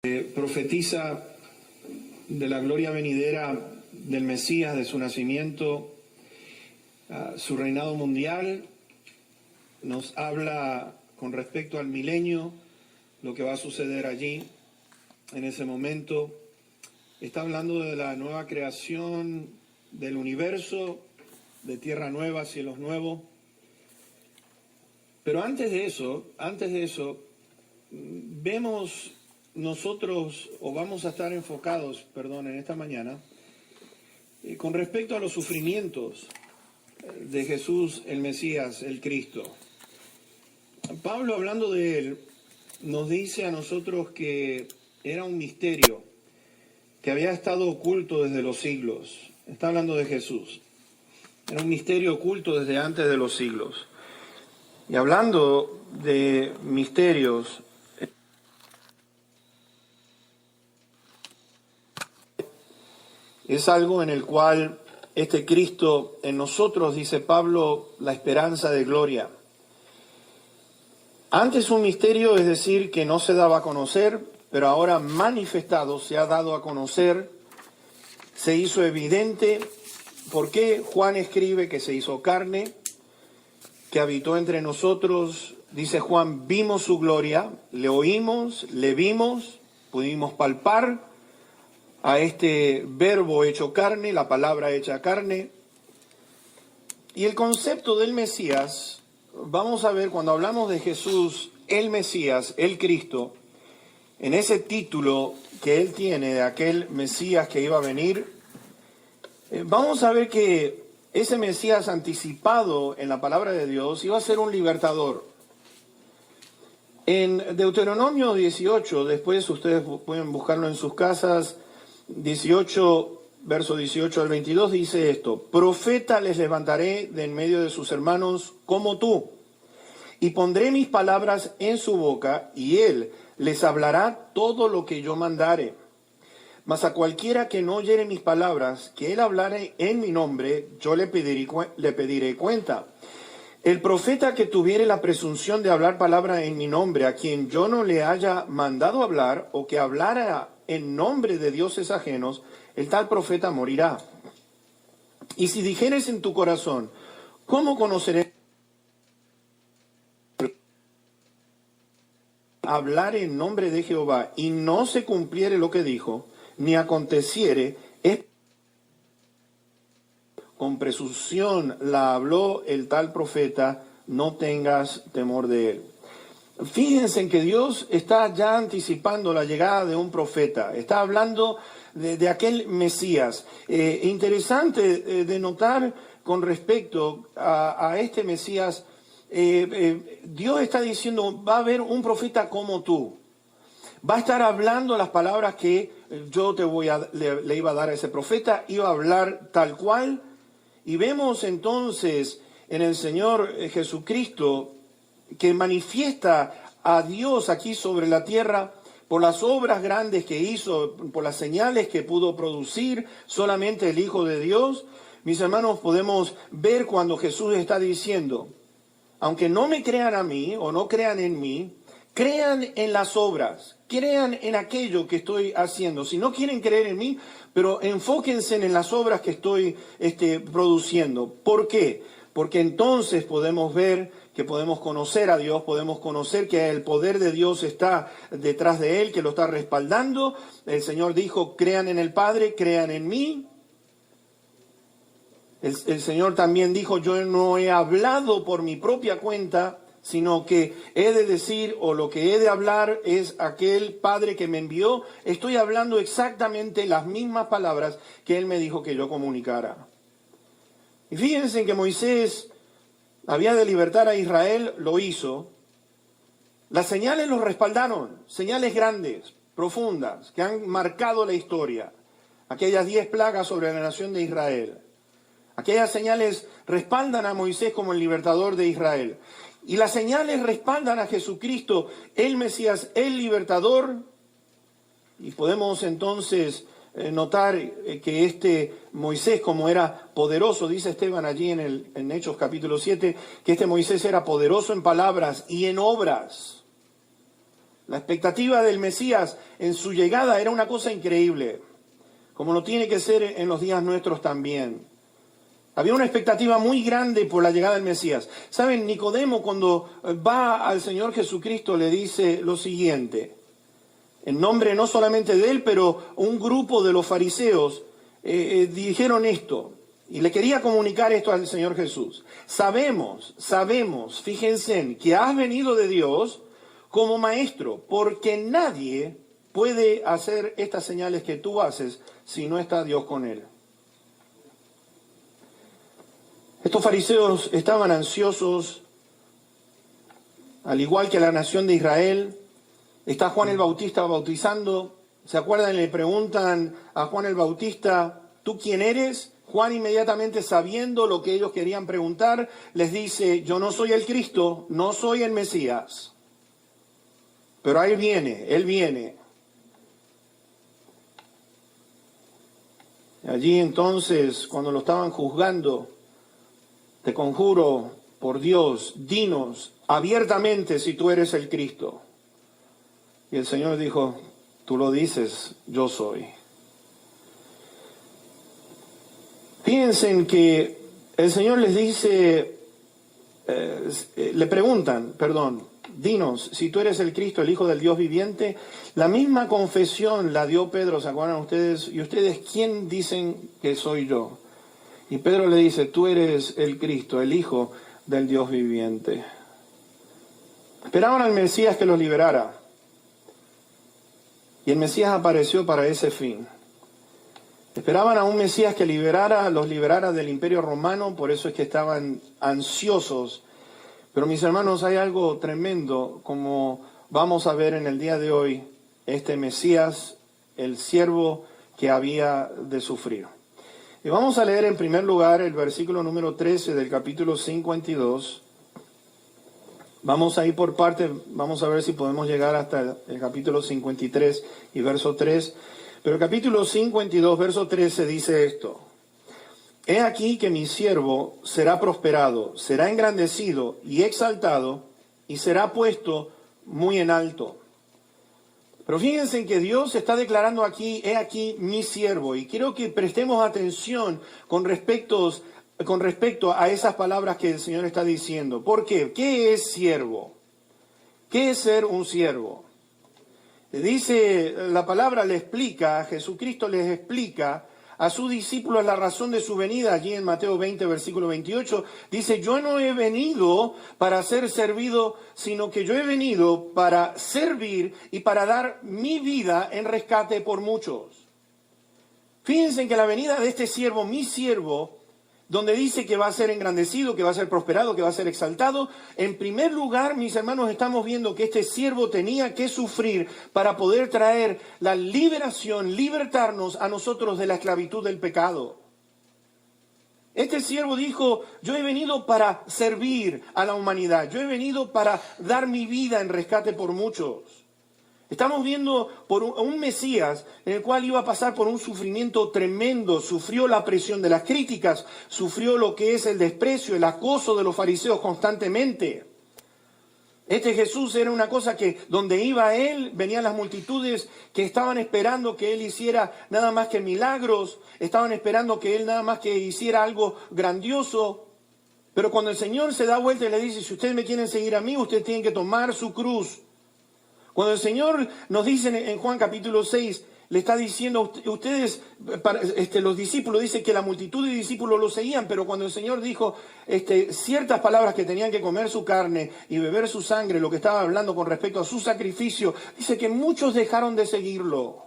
Profetiza de la gloria venidera del Mesías, de su nacimiento, su reinado mundial. Nos habla con respecto al milenio, lo que va a suceder allí en ese momento. Está hablando de la nueva creación del universo, de tierra nueva, cielos nuevos. Pero antes de eso, vemos nosotros, o vamos a estar enfocados, en esta mañana, con respecto a los sufrimientos de Jesús, el Mesías, el Cristo. Pablo, hablando de él, nos dice a nosotros que era un misterio que había estado oculto desde los siglos. Está hablando de Jesús. Era un misterio oculto desde antes de los siglos. Y hablando de misterios, es algo en el cual este Cristo en nosotros, dice Pablo, la esperanza de gloria. Antes un misterio, es decir, que no se daba a conocer, pero ahora manifestado, se ha dado a conocer, se hizo evidente. ¿Por qué? Juan escribe que se hizo carne, que habitó entre nosotros. Dice Juan, vimos su gloria, le oímos, le vimos, pudimos palpar a este verbo hecho carne, la palabra hecha carne. Y el concepto del Mesías, vamos a ver cuando hablamos de Jesús, el Mesías, el Cristo, en ese título que él tiene de aquel Mesías que iba a venir, vamos a ver que ese Mesías anticipado en la palabra de Dios iba a ser un libertador. En Deuteronomio 18, después ustedes pueden buscarlo en sus casas, 18, verso 18 al 22, dice esto: profeta les levantaré de en medio de sus hermanos como tú, y pondré mis palabras en su boca, y él les hablará todo lo que yo mandare. Mas a cualquiera que no oyere mis palabras, que él hablare en mi nombre, yo le pediré cuenta. El profeta que tuviere la presunción de hablar palabra en mi nombre, a quien yo no le haya mandado hablar, o que hablara en nombre de dioses ajenos, el tal profeta morirá. Y si dijeres en tu corazón, ¿cómo conoceré hablar en nombre de Jehová, y no se cumpliere lo que dijo, ni aconteciere, es con presunción la habló el tal profeta, no tengas temor de él. Fíjense en que Dios está ya anticipando la llegada de un profeta, está hablando de aquel Mesías. Interesante de notar con respecto a este Mesías, Dios está diciendo, va a haber un profeta como tú. Va a estar hablando las palabras que yo le iba a dar a ese profeta, iba a hablar tal cual. Y vemos entonces en el Señor Jesucristo que manifiesta a Dios aquí sobre la tierra por las obras grandes que hizo, por las señales que pudo producir solamente el Hijo de Dios. Mis hermanos, podemos ver cuando Jesús está diciendo, aunque no me crean a mí o no crean en mí, crean en las obras, crean en aquello que estoy haciendo. Si no quieren creer en mí, pero enfóquense en las obras que estoy produciendo. ¿Por qué? Porque entonces podemos ver que podemos conocer a Dios, podemos conocer que el poder de Dios está detrás de él, que lo está respaldando. El Señor dijo, crean en el Padre, crean en mí. El Señor también dijo, yo no he hablado por mi propia cuenta, sino que he de decir, o lo que he de hablar es aquel Padre que me envió. Estoy hablando exactamente las mismas palabras que Él me dijo que yo comunicara. Y fíjense que Moisés había de libertar a Israel, lo hizo. Las señales lo respaldaron, señales grandes, profundas, que han marcado la historia. Aquellas 10 plagas sobre la nación de Israel. Aquellas señales respaldan a Moisés como el libertador de Israel. Y las señales respaldan a Jesucristo, el Mesías, el libertador. Y podemos entonces notar que este Moisés, como era poderoso, dice Esteban allí en Hechos capítulo 7, que este Moisés era poderoso en palabras y en obras. La expectativa del Mesías en su llegada era una cosa increíble, como lo tiene que ser en los días nuestros también. Había una expectativa muy grande por la llegada del Mesías. ¿Saben? Nicodemo, cuando va al Señor Jesucristo, le dice lo siguiente, en nombre no solamente de él, pero un grupo de los fariseos dijeron esto, y le quería comunicar esto al Señor Jesús. Sabemos, fíjense, que has venido de Dios como maestro, porque nadie puede hacer estas señales que tú haces si no está Dios con él. Estos fariseos estaban ansiosos, al igual que la nación de Israel. Está Juan el Bautista bautizando. ¿Se acuerdan? Le preguntan a Juan el Bautista, ¿tú quién eres? Juan, inmediatamente sabiendo lo que ellos querían preguntar, les dice, yo no soy el Cristo, no soy el Mesías. Pero Él viene. Allí entonces, cuando lo estaban juzgando, te conjuro por Dios, dinos abiertamente si tú eres el Cristo. Y el Señor dijo, tú lo dices, yo soy. Fíjense que el Señor les dice, le preguntan, dinos si tú eres el Cristo, el Hijo del Dios viviente. La misma confesión la dio Pedro, ¿se acuerdan ustedes? ¿Y ustedes quién dicen que soy yo? Y Pedro le dice, tú eres el Cristo, el Hijo del Dios viviente. Esperaban al Mesías que los liberara. Y el Mesías apareció para ese fin. Esperaban a un Mesías que los liberara del Imperio Romano, por eso es que estaban ansiosos. Pero mis hermanos, hay algo tremendo, como vamos a ver en el día de hoy, este Mesías, el siervo que había de sufrir. Y vamos a leer en primer lugar el versículo número 13 del capítulo 52. Vamos a ir por parte, vamos a ver si podemos llegar hasta el capítulo 53 y verso 3. Pero el capítulo 52, verso 13 dice esto. He aquí que mi siervo será prosperado, será engrandecido y exaltado, y será puesto muy en alto. Pero fíjense que Dios está declarando aquí, he aquí mi siervo, y quiero que prestemos atención con respecto a esas palabras que el Señor está diciendo. ¿Por qué? ¿Qué es siervo? ¿Qué es ser un siervo? Dice, la palabra le explica, Jesucristo les explica a sus discípulos la razón de su venida. Allí en Mateo 20, versículo 28, dice, yo no he venido para ser servido, sino que yo he venido para servir y para dar mi vida en rescate por muchos. Fíjense que la venida de este siervo, mi siervo, donde dice que va a ser engrandecido, que va a ser prosperado, que va a ser exaltado. En primer lugar, mis hermanos, estamos viendo que este siervo tenía que sufrir para poder traer la liberación, libertarnos a nosotros de la esclavitud del pecado. Este siervo dijo, yo he venido para servir a la humanidad, yo he venido para dar mi vida en rescate por muchos. Estamos viendo por un Mesías en el cual iba a pasar por un sufrimiento tremendo, sufrió la presión de las críticas, sufrió lo que es el desprecio, el acoso de los fariseos constantemente. Este Jesús era una cosa que donde iba él, venían las multitudes que estaban esperando que él hiciera nada más que milagros, estaban esperando que él nada más que hiciera algo grandioso. Pero cuando el Señor se da vuelta y le dice, si ustedes me quieren seguir a mí, ustedes tienen que tomar su cruz. Cuando el Señor nos dice en Juan capítulo 6, le está diciendo a ustedes, los discípulos, dice que la multitud de discípulos lo seguían, pero cuando el Señor dijo ciertas palabras que tenían que comer su carne y beber su sangre, lo que estaba hablando con respecto a su sacrificio, dice que muchos dejaron de seguirlo.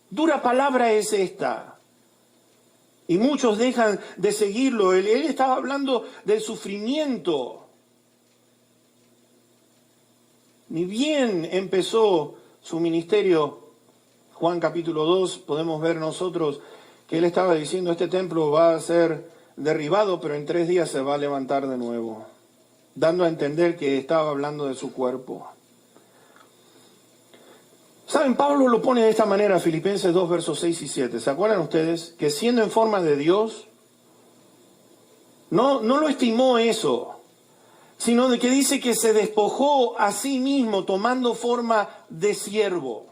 Dura palabra es esta. Y muchos dejan de seguirlo. Él estaba hablando del sufrimiento. Ni bien empezó su ministerio, Juan capítulo 2, podemos ver nosotros que él estaba diciendo, este templo va a ser derribado, pero en 3 días se va a levantar de nuevo, dando a entender que estaba hablando de su cuerpo. ¿Saben? Pablo lo pone de esta manera, Filipenses 2, versos 6 y 7. ¿Se acuerdan ustedes? Que siendo en forma de Dios, no lo estimó eso, sino de que dice que se despojó a sí mismo tomando forma de siervo.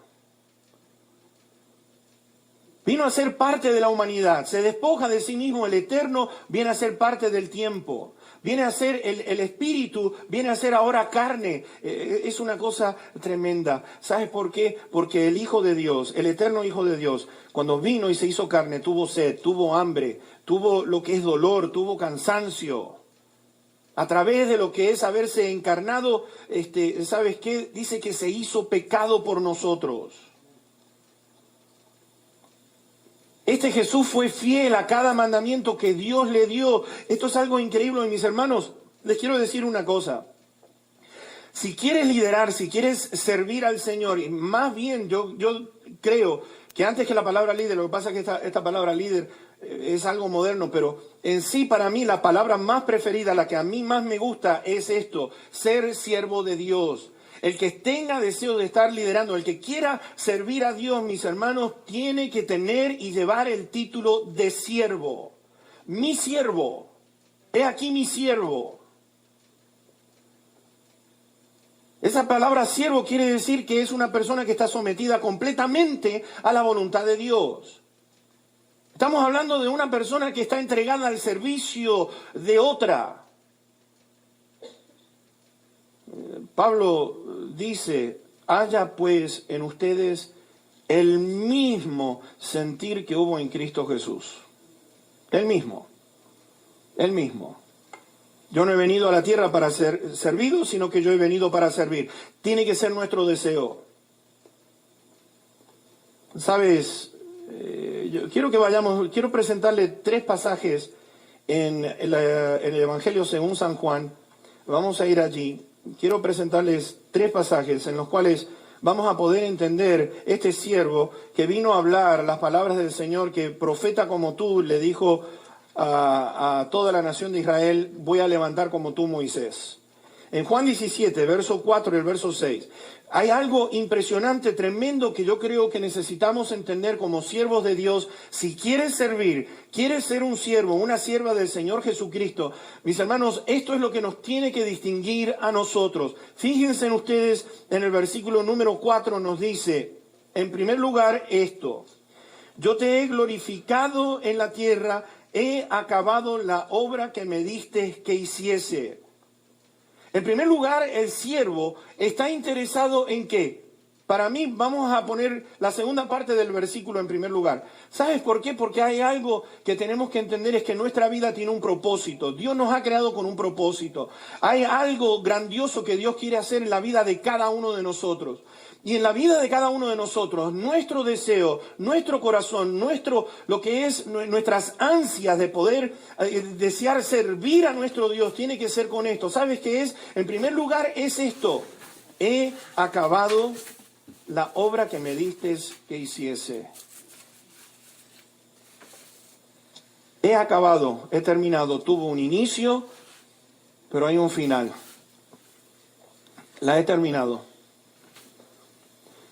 Vino a ser parte de la humanidad, se despoja de sí mismo, el eterno viene a ser parte del tiempo. Viene a ser el espíritu, viene a ser ahora carne. Es una cosa tremenda. ¿Sabes por qué? Porque el Hijo de Dios, el eterno Hijo de Dios, cuando vino y se hizo carne, tuvo sed, tuvo hambre, tuvo lo que es dolor, tuvo cansancio. A través de lo que es haberse encarnado, ¿sabes qué? Dice que se hizo pecado por nosotros. Este Jesús fue fiel a cada mandamiento que Dios le dio. Esto es algo increíble, mis hermanos. Les quiero decir una cosa. Si quieres liderar, si quieres servir al Señor, y más bien yo creo que antes que la palabra líder, lo que pasa es que esta palabra líder es algo moderno, pero en sí para mí la palabra más preferida, la que a mí más me gusta es esto, ser siervo de Dios. El que tenga deseo de estar liderando, el que quiera servir a Dios, mis hermanos, tiene que tener y llevar el título de siervo. Mi siervo. He aquí mi siervo. Esa palabra siervo quiere decir que es una persona que está sometida completamente a la voluntad de Dios. Estamos hablando de una persona que está entregada al servicio de otra. Pablo dice, haya pues en ustedes el mismo sentir que hubo en Cristo Jesús. El mismo. Yo no he venido a la tierra para ser servido, sino que yo he venido para servir. Tiene que ser nuestro deseo. ¿Sabes? Yo quiero presentarle 3 pasajes en el Evangelio según San Juan. Vamos a ir allí. Quiero presentarles 3 pasajes en los cuales vamos a poder entender este siervo que vino a hablar las palabras del Señor, que profeta como tú le dijo a toda la nación de Israel, voy a levantar como tú, Moisés. En Juan 17, verso 4 y el verso 6, hay algo impresionante, tremendo, que yo creo que necesitamos entender como siervos de Dios. Si quieres servir, quieres ser un siervo, una sierva del Señor Jesucristo, mis hermanos, esto es lo que nos tiene que distinguir a nosotros. Fíjense en ustedes, en el versículo número 4 nos dice, en primer lugar, esto: yo te he glorificado en la tierra, he acabado la obra que me diste que hiciese. En primer lugar, el siervo está interesado en qué. Para mí, vamos a poner la segunda parte del versículo en primer lugar. ¿Sabes por qué? Porque hay algo que tenemos que entender, es que nuestra vida tiene un propósito. Dios nos ha creado con un propósito. Hay algo grandioso que Dios quiere hacer en la vida de cada uno de nosotros. Y en la vida de cada uno de nosotros, nuestro deseo, nuestro corazón, lo que es nuestras ansias de poder desear servir a nuestro Dios, tiene que ser con esto. ¿Sabes qué es? En primer lugar es esto: he acabado la obra que me diste que hiciese. He acabado, he terminado. Tuvo un inicio, pero hay un final. La he terminado.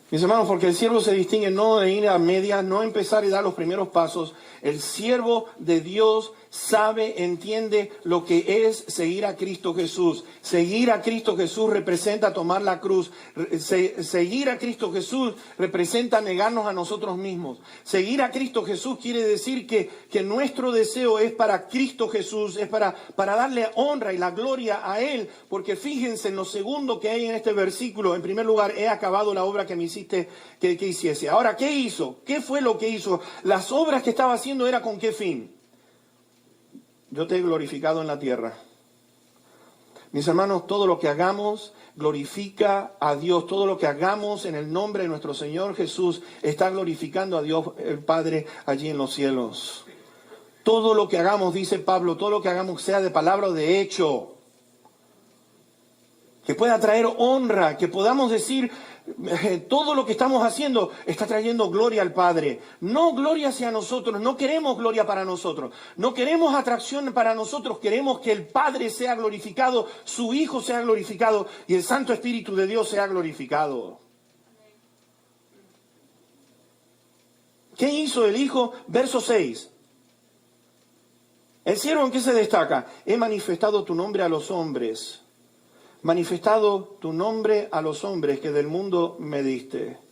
Mis hermanos, porque el siervo se distingue no de ir a medias, no empezar y dar los primeros pasos. El siervo de Dios sabe, entiende lo que es seguir a Cristo Jesús. Seguir a Cristo Jesús representa tomar la cruz. Seguir a Cristo Jesús representa negarnos a nosotros mismos. Seguir a Cristo Jesús quiere decir que nuestro deseo es para Cristo Jesús, es para darle honra y la gloria a Él. Porque fíjense en lo segundo que hay en este versículo. En primer lugar, he acabado la obra que me hiciste que hiciese. Ahora, ¿qué hizo? ¿Qué fue lo que hizo? Las obras que estaba haciendo era ¿con qué fin? Yo te he glorificado en la tierra. Mis hermanos, todo lo que hagamos glorifica a Dios. Todo lo que hagamos en el nombre de nuestro Señor Jesús está glorificando a Dios el Padre allí en los cielos. Todo lo que hagamos, dice Pablo, todo lo que hagamos, sea de palabra o de hecho, que pueda traer honra, que podamos decir, todo lo que estamos haciendo está trayendo gloria al Padre. No gloria hacia nosotros, no queremos gloria para nosotros, no queremos atracción para nosotros, queremos que el Padre sea glorificado, su Hijo sea glorificado y el Santo Espíritu de Dios sea glorificado. ¿Qué hizo el Hijo? Verso 6. El siervo, ¿en qué se destaca? He manifestado tu nombre a los hombres. manifestado tu nombre a los hombres que del mundo me diste.